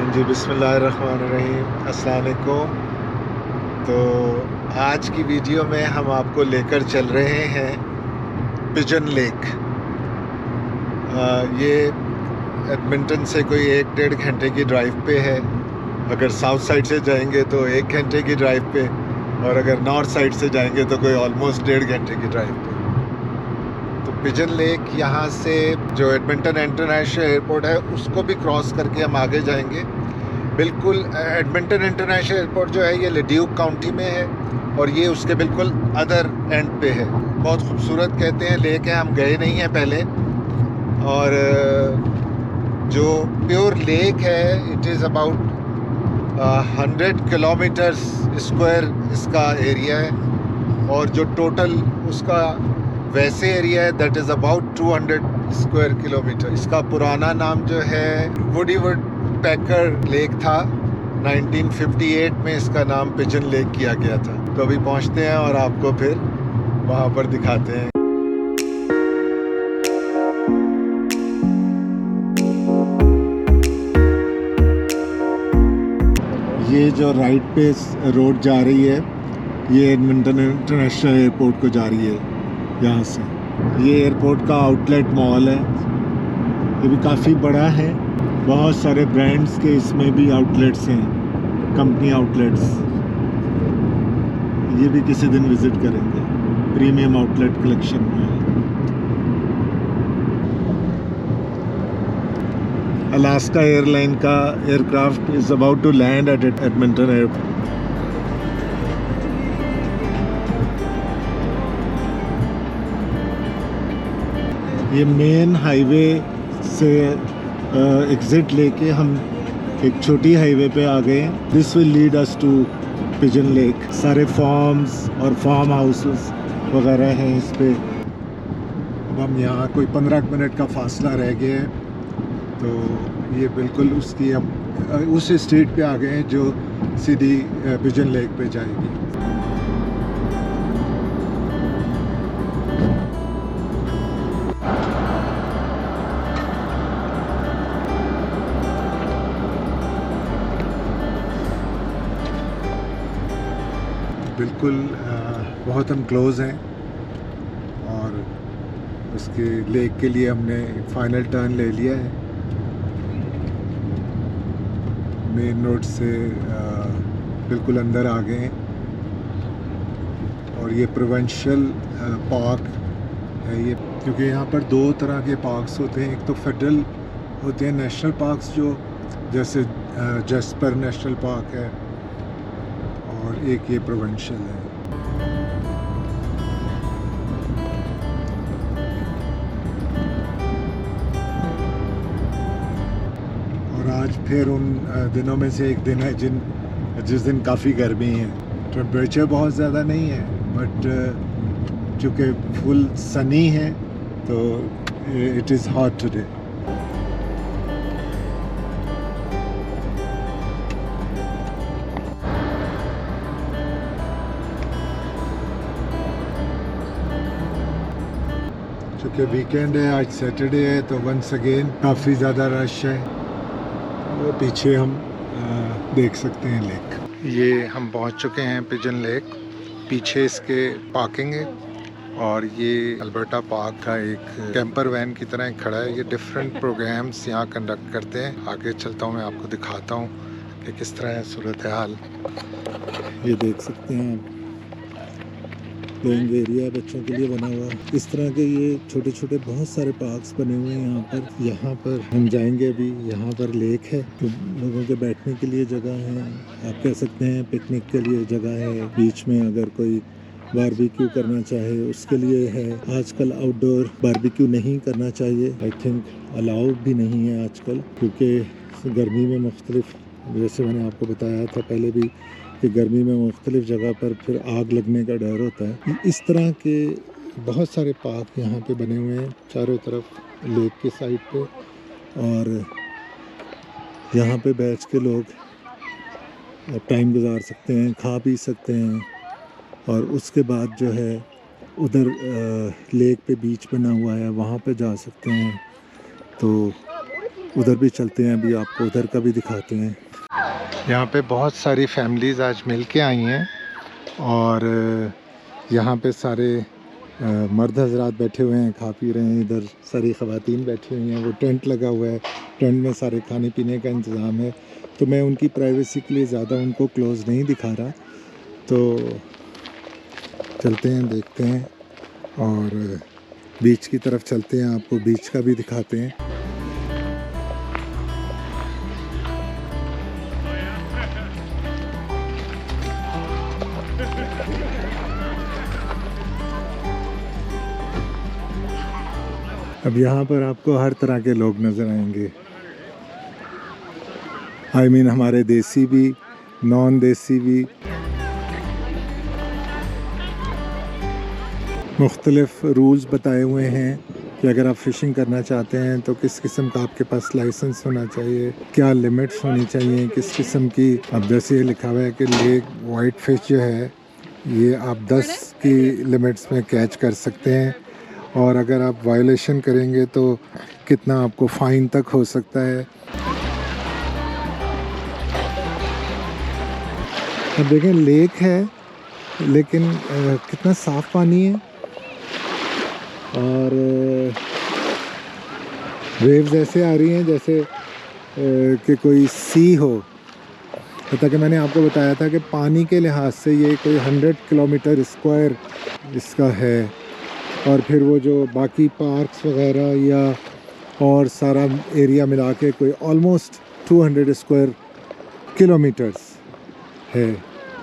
जी, बिस्मिल्लाहिर्रहमानिर्रहीम, अस्सलाम वालेकुम। तो आज की वीडियो में हम आपको लेकर चल रहे हैं पिजन लेक। ये एडमिंटन से कोई 1-1.5 घंटे की ड्राइव पे है। अगर साउथ साइड से जाएंगे तो 1 घंटे की ड्राइव पे, और अगर नॉर्थ साइड से जाएंगे तो कोई ऑलमोस्ट 1.5 घंटे की ड्राइव पे। तो पिजन लेक यहाँ से जो एडमिंटन इंटरनेशनल एयरपोर्ट है उसको भी क्रॉस करके हम आगे जाएंगे। बिल्कुल एडमिंटन इंटरनेशनल एयरपोर्ट जो है ये लेड्यूक काउंटी में है, और ये उसके बिल्कुल अदर एंड पे है। बहुत खूबसूरत कहते हैं लेक है, हम गए नहीं हैं पहले। और जो प्योर लेक है it is about 100 kilometres square इसका एरिया है, और जो टोटल उसका वैसे एरिया है that is about 200 square kilometre. इसका पुराना नाम जो है वुडीवुड पैकर लेक था। 1958 में इसका नाम पिजन लेक किया गया था। तो अभी पहुंचते हैं और आपको फिर वहाँ पर दिखाते हैं। ये जो राइट पे रोड जा रही है ये एडमिंटन इंटरनेशनल एयरपोर्ट को जा रही है यहाँ से। ये एयरपोर्ट का आउटलेट मॉल है, ये भी काफ़ी बड़ा है। बहुत सारे ब्रांड्स के इसमें भी आउटलेट्स हैं, कंपनी आउटलेट्स। ये भी किसी दिन विज़िट करेंगे। प्रीमियम आउटलेट कलेक्शन में अलास्का एयरलाइन का aircraft is about to land at Edmonton airport. ये मेन हाईवे से एग्ज़िट लेके हम एक छोटी हाईवे पे आ गए हैं। This will lead us to Pigeon Lake. सारे फार्म्स और फार्म हाउसेस वगैरह हैं इस पे। अब हम यहाँ कोई 15 मिनट का फासला रह गया है, तो ये बिल्कुल उसकी हम उस स्ट्रीट पे आ गए हैं जो सीधी पिजन लेक पे जाएगी। बिल्कुल बहुत हम क्लोज़ हैं, और उसके लेक के लिए हमने फाइनल टर्न ले लिया है। मेन रोड से बिल्कुल अंदर आ गए हैं, और ये प्रोविंशियल पार्क है ये, क्योंकि यहाँ पर 2 तरह के पार्क्स होते हैं। एक तो फेडरल होते हैं नेशनल पार्क्स, जो जैसे जैस्पर नेशनल पार्क है, और एक ये प्रोविंशियल है। और आज फिर उन दिनों में से एक दिन है जिस दिन काफ़ी गर्मी है। टेम्परेचर बहुत ज़्यादा नहीं है, बट चूँकि फुल सनी है तो इट इज़ हॉट टुडे। चूँकि वीकेंड है, आज सैटरडे है, तो वंस अगेन काफ़ी ज़्यादा रश है। वो पीछे हम देख सकते हैं लेक। ये हम पहुंच चुके हैं पिजन लेक। पीछे इसके पार्किंग है, और ये अल्बर्टा पार्क का एक कैंपर वैन की तरह खड़ा है। ये डिफरेंट प्रोग्राम्स यहाँ कंडक्ट करते हैं। आगे चलता हूँ, मैं आपको दिखाता हूँ कि किस तरह है सूरत हाल। ये देख सकते हैं आप, प्लेइंग एरिया बच्चों के लिए बना हुआ। इस तरह के ये छोटे छोटे बहुत सारे पार्क्स बने हुए हैं यहाँ पर हम जाएंगे अभी। यहाँ पर लेक है, तो लोगों के बैठने के लिए जगह है, आप कह सकते हैं पिकनिक के लिए जगह है। बीच में अगर कोई बारबेक्यू करना चाहे उसके लिए है। आजकल आउटडोर बारबेक्यू नहीं करना चाहिए, आई थिंक अलाउ भी नहीं है आजकल, क्योंकि गर्मी में मुख्तलिफ, जैसे मैंने आपको बताया था पहले भी, कि गर्मी में मुख्तलिफ जगह पर फिर आग लगने का डर होता है। इस तरह के बहुत सारे पार्क यहाँ पे बने हुए हैं चारों तरफ लेक के साइड पे, और यहाँ पे बैठ के लोग टाइम गुजार सकते हैं, खा पी सकते हैं। और उसके बाद जो है उधर लेक पे बीच बना हुआ है, वहाँ पे जा सकते हैं। तो उधर भी चलते हैं, अभी आपको उधर का भी दिखाते हैं। यहाँ पे बहुत सारी फैमिलीज़ आज मिल के आई हैं और यहाँ पे सारे मर्द हजरात बैठे हुए हैं, खा पी रहे हैं। इधर सारी ख़वातीन बैठी हुई हैं, वो टेंट लगा हुआ है, टेंट में सारे खाने पीने का इंतज़ाम है। तो मैं उनकी प्राइवेसी के लिए ज़्यादा उनको क्लोज़ नहीं दिखा रहा, तो चलते हैं, देखते हैं और बीच की तरफ चलते हैं, आपको बीच का भी दिखाते हैं। अब यहाँ पर आपको हर तरह के लोग नज़र आएंगे। आई मीन हमारे देसी भी, नॉन देसी भी, मुख्तलिफ रूल्स बताए हुए हैं कि अगर आप फ़िशिंग करना चाहते हैं तो किस किस्म का आपके पास लाइसेंस होना चाहिए, क्या लिमिट्स होनी चाहिए, किस किस्म की। अब जैसे ये लिखा हुआ है कि लेक वाइट फ़िश जो है ये आप 10 की लिमिट्स में कैच कर सकते हैं और अगर आप वायलेशन करेंगे तो कितना आपको फ़ाइन तक हो सकता है। अब देखें लेक है लेकिन कितना साफ़ पानी है और वेव्स ऐसे आ रही हैं जैसे कि कोई सी हो। ताकि मैंने आपको बताया था कि पानी के लिहाज से ये कोई 100 किलोमीटर स्क्वायर इसका है और फिर वो जो बाकी पार्क्स वगैरह या और सारा एरिया मिला के कोई ऑलमोस्ट 200 स्क्वायर किलोमीटर्स है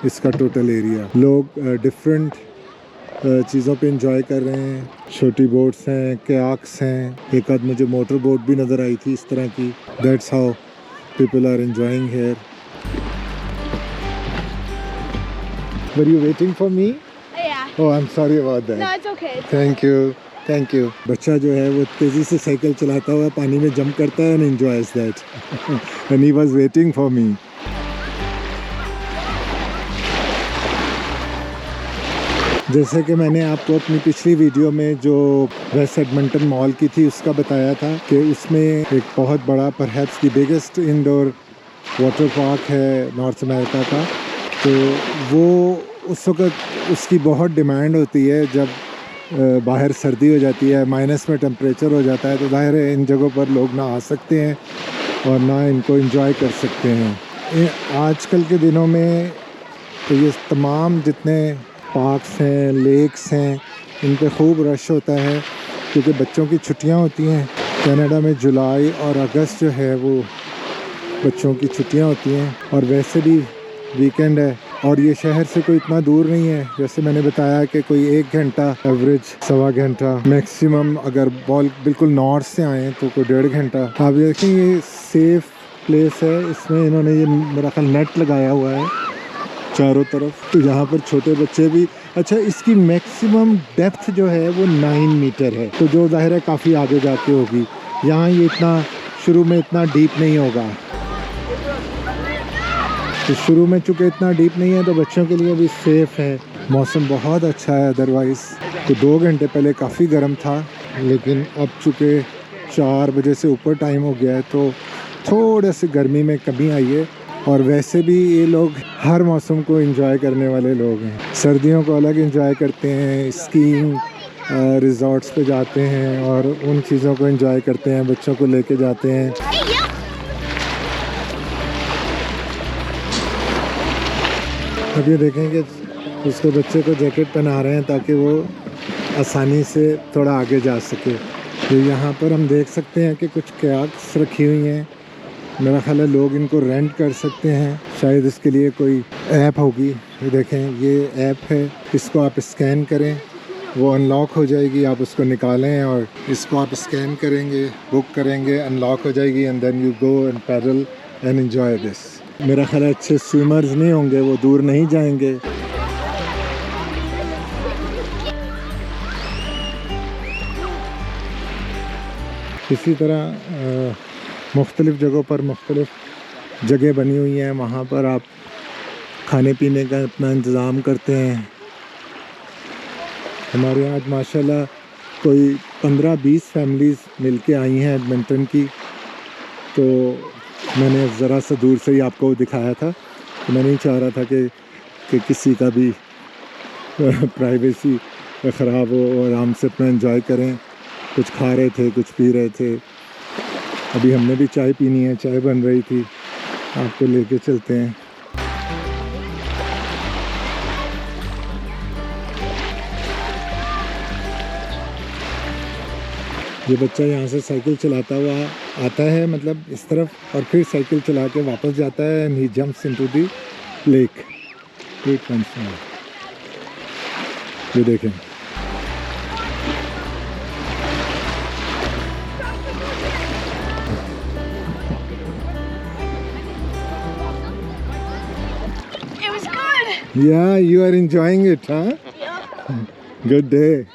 इसका टोटल एरिया। लोग डिफरेंट चीज़ों पे इंजॉय कर रहे हैं। छोटी बोट्स हैं, कयाक्स हैं, एक आध मुझे मोटर बोट भी नज़र आई थी इस तरह की। That's how people are enjoying here. Were you waiting for me? Oh, I'm sorry about that. No, it's okay. Thank you, thank you. बच्चा जो है वो तेज़ी से साइकिल चलाता हुआ पानी में जंप करता है and enjoys that. And he was waiting for me. जैसे कि मैंने आपको अपनी पिछली वीडियो में जो वेस्ट एडमंटन मॉल की थी उसका बताया था कि उसमें एक बहुत बड़ा perhaps the biggest indoor water park है नॉर्थ अमेरिका का। तो वो उस वक्त उसकी बहुत डिमांड होती है जब बाहर सर्दी हो जाती है, माइनस में टेम्परेचर हो जाता है, तो ज़ाहिर है इन जगहों पर लोग ना आ सकते हैं और ना इनको एंजॉय कर सकते हैं। आजकल के दिनों में तो ये तमाम जितने पार्क्स हैं, लेक्स हैं, इन पे खूब रश होता है क्योंकि बच्चों की छुट्टियां होती हैं। कनाडा में जुलाई और अगस्त जो है वो बच्चों की छुट्टियां होती हैं और वैसे भी वीकेंड है और ये शहर से कोई इतना दूर नहीं है। जैसे मैंने बताया कि कोई 1 घंटा एवरेज, 1.25 घंटा मैक्सिमम, अगर बॉल बिल्कुल नॉर्थ से आएँ तो कोई 1.5 घंटा। आप देखें ये सेफ़ प्लेस है, इसमें इन्होंने ये मेरा ख्याल नेट लगाया हुआ है चारों तरफ, तो यहाँ पर छोटे बच्चे भी। अच्छा, इसकी मैक्सिमम डेप्थ जो है वो 9 मीटर है, तो जो ज़ाहिर है काफ़ी आगे जाके होगी। यहाँ ये इतना शुरू में इतना डीप नहीं होगा, तो शुरू में चूँकि इतना डीप नहीं है तो बच्चों के लिए भी सेफ़ है। मौसम बहुत अच्छा है, अदरवाइज़ तो 2 घंटे पहले काफ़ी गर्म था, लेकिन अब चूँकि 4 बजे से ऊपर टाइम हो गया है तो थोड़े से गर्मी में कमी आई है। और वैसे भी ये लोग हर मौसम को एंजॉय करने वाले लोग हैं। सर्दियों को अलग एंजॉय करते हैं, स्कीइंग रिजॉर्ट्स पे जाते हैं और उन चीज़ों को एंजॉय करते हैं, बच्चों को लेके जाते हैं। अब ये देखें कि उसके बच्चे को जैकेट पहना रहे हैं ताकि वो आसानी से थोड़ा आगे जा सके। तो यहाँ पर हम देख सकते हैं कि कुछ कयाक्स रखी हुई हैं। मेरा ख्याल है लोग इनको रेंट कर सकते हैं, शायद इसके लिए कोई ऐप होगी। ये देखें, ये ऐप है, इसको आप स्कैन करें, वो अनलॉक हो जाएगी। आप उसको निकालें और इसको आप स्कैन करेंगे, बुक करेंगे, अनलॉक हो जाएगी and then you go and paddle and enjoy this. मेरा ख्याल है अच्छे स्विमर्स नहीं होंगे, वो दूर नहीं जाएंगे। इसी तरह मुख्तलिफ़ जगहों पर मुख्तलिफ़ जगह बनी हुई हैं, वहाँ पर आप खाने पीने का अपना इंतज़ाम करते हैं। हमारे यहाँ माशाल्लाह कोई 15-20 फैमिलीज़ मिल के आई हैं एडमंटन की, तो मैंने ज़रा सा दूर से ही आपको दिखाया था। तो मैं नहीं चाह रहा था कि किसी का भी प्राइवेसी ख़राब हो और आराम से अपना एंजॉय करें। कुछ खा रहे थे, कुछ पी रहे थे। अभी हमने भी चाय पीनी है, चाय बन रही थी, आपको लेके चलते हैं। ये बच्चा यहाँ से साइकिल चलाता हुआ आता है, मतलब इस तरफ, और फिर साइकिल चला के वापस जाता है and he jumps into the lake. ये देखें, Yeah, you are enjoying it, huh? Yeah. Good day.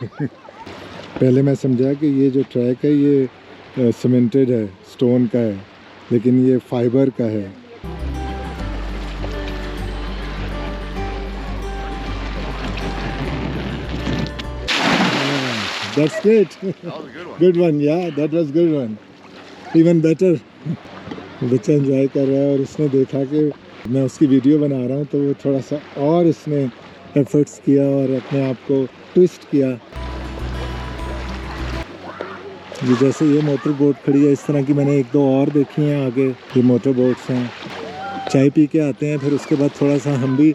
पहले मैं समझा कि ये जो ट्रैक है ये सीमेंटेड है, स्टोन का है, लेकिन ये फाइबर का है। That's great. That was a good one. Good one, yeah, that was good one. Even better. बच्चा एंजॉय कर रहा है और उसने देखा कि मैं उसकी वीडियो बना रहा हूँ, तो वो थोड़ा सा और उसने एफर्ट्स किया और अपने आप को ट्विस्ट किया। ये जैसे ये मोटर बोट खड़ी है, इस तरह की मैंने 1-2 और देखी हैं आगे। ये मोटर बोट्स हैं। चाय पी के आते हैं, फिर उसके बाद थोड़ा सा हम भी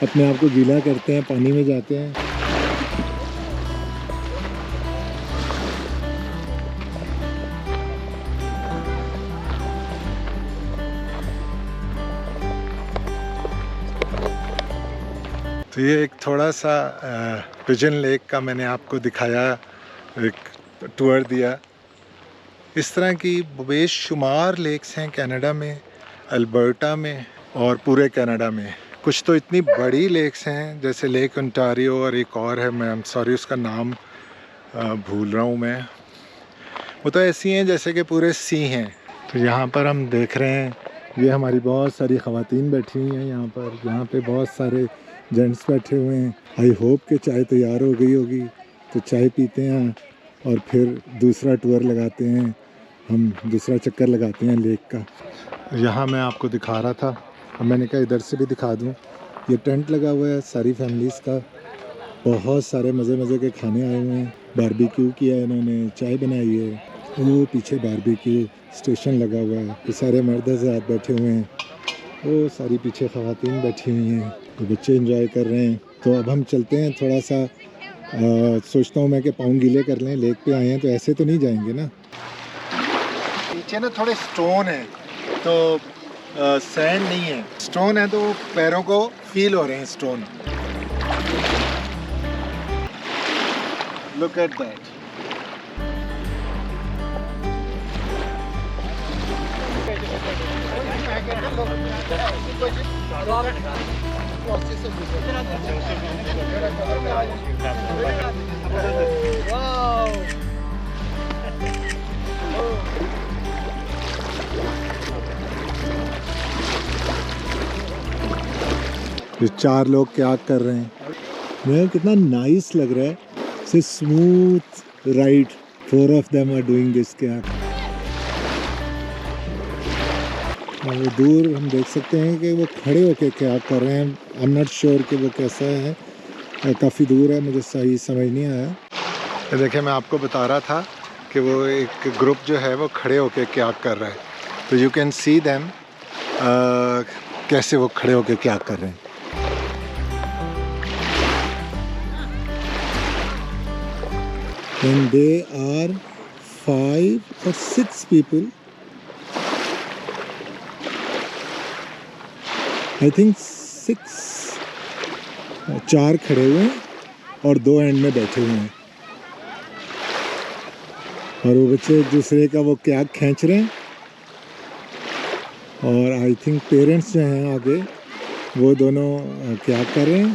अपने आप को गीला करते हैं, पानी में जाते हैं। तो ये एक थोड़ा सा पिजन लेक का मैंने आपको दिखाया, एक टूर दिया। इस तरह की बेशुमार लेक्स हैं कनाडा में, अल्बर्टा में और पूरे कनाडा में। कुछ तो इतनी बड़ी लेक्स हैं, जैसे लेक ओंटारियो, और एक और है, मैं सॉरी उसका नाम भूल रहा हूँ मैं। वो तो ऐसी हैं जैसे कि पूरे सी हैं। तो यहाँ पर हम देख रहे हैं, ये हमारी बहुत सारी ख़वातीन बैठी हुई हैं यहाँ पे बहुत सारे जेंट्स बैठे हुए हैं। आई होप कि चाय तैयार हो गई होगी, तो चाय पीते हैं और फिर दूसरा टूर लगाते हैं, हम दूसरा चक्कर लगाते हैं लेक का। यहाँ मैं आपको दिखा रहा था, अब मैंने कहा इधर से भी दिखा दूँ। ये टेंट लगा हुआ है सारी फैमिलीज़ का, बहुत सारे मज़े के खाने आए हुए हैं। बारबेक्यू किया है इन्होंने, चाय बनाई है, वो पीछे बारबेक्यू स्टेशन लगा हुआ है, ये सारे मर्द हज़रात बैठे हुए हैं, वो सारी पीछे ख़वातीन बैठी हुई हैं, तो बच्चे एंजॉय कर रहे हैं। तो अब हम चलते हैं, थोड़ा सा सोचता हूँ मैं कि पाँव गीले कर लें, लेक पे आए हैं तो ऐसे तो नहीं जाएंगे ना। नीचे ना थोड़े स्टोन है, तो सैंड नहीं है, स्टोन है, तो पैरों को फील हो रहे हैं स्टोन। Look at that. ये 4 लोग क्या कर रहे हैं, मैं कितना नाइस लग रहा है, से smooth ride. 4 of them are doing this. क्या वो दूर हम देख सकते हैं कि वो खड़े होके क्या कर रहे हैं। आई एम नॉट श्योर कि वो कैसा है, काफ़ी दूर है, मुझे सही समझ नहीं आया। देखिए मैं आपको बता रहा था कि वो एक ग्रुप जो है वो खड़े होके क्या कर रहा है, तो यू कैन सी देम कैसे वो खड़े होके क्या कर रहे हैं। And they are 5 or 6 people. I think 6, 4 खड़े हुए हैं और 2 एंड में बैठे हुए हैं, और वो बच्चे एक दूसरे का वो क्या खींच रहे हैं। और आई थिंक पेरेंट्स जो हैं आगे, वो दोनों क्या कर रहे हैं,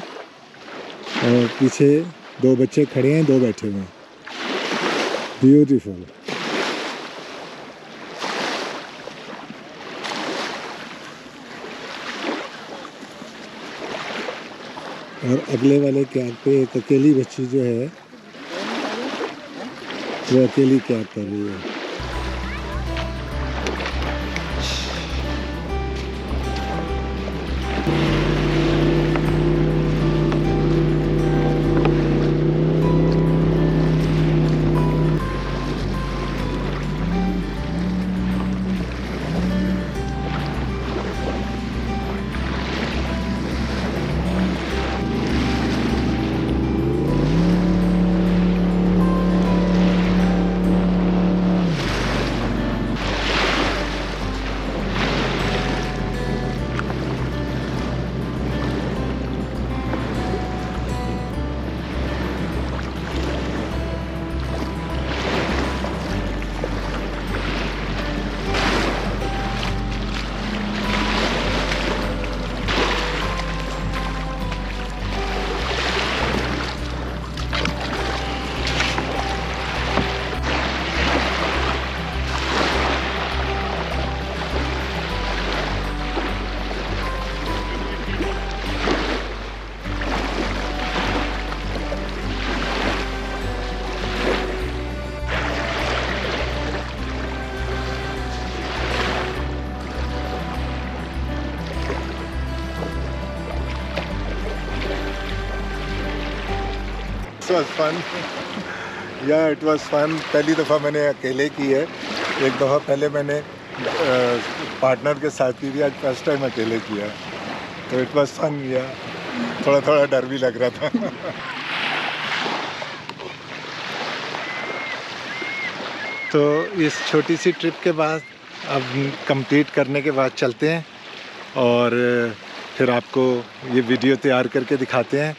और पीछे 2 बच्चे खड़े हैं, 2 बैठे हुए हैं। ब्यूटीफुल। और अगले वाले कैब पे एक अकेली बच्ची जो है वो अकेली कैब कर रही है। This was fun. या इट वाज फन। पहली दफ़ा मैंने अकेले की है, एक दफ़ा पहले मैंने पार्टनर के साथ की थी, आज फर्स्ट टाइम अकेले किया, तो इट वाज फन। या थोड़ा थोड़ा डर भी लग रहा था। तो इस छोटी सी ट्रिप के बाद अब कंप्लीट करने के बाद चलते हैं और फिर आपको ये वीडियो तैयार करके दिखाते हैं।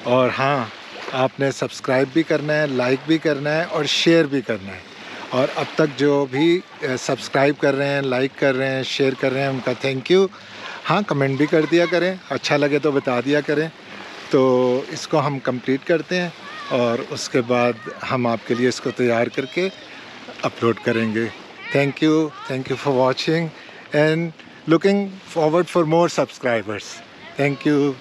और हाँ, आपने सब्सक्राइब भी करना है, लाइक भी करना है और शेयर भी करना है। और अब तक जो भी सब्सक्राइब कर रहे हैं, लाइक कर रहे हैं, शेयर कर रहे हैं, उनका थैंक यू। हाँ, कमेंट भी कर दिया करें, अच्छा लगे तो बता दिया करें। तो इसको हम कंप्लीट करते हैं और उसके बाद हम आपके लिए इसको तैयार करके अपलोड करेंगे। Thank you for watching and looking forward for more subscribers. Thank you.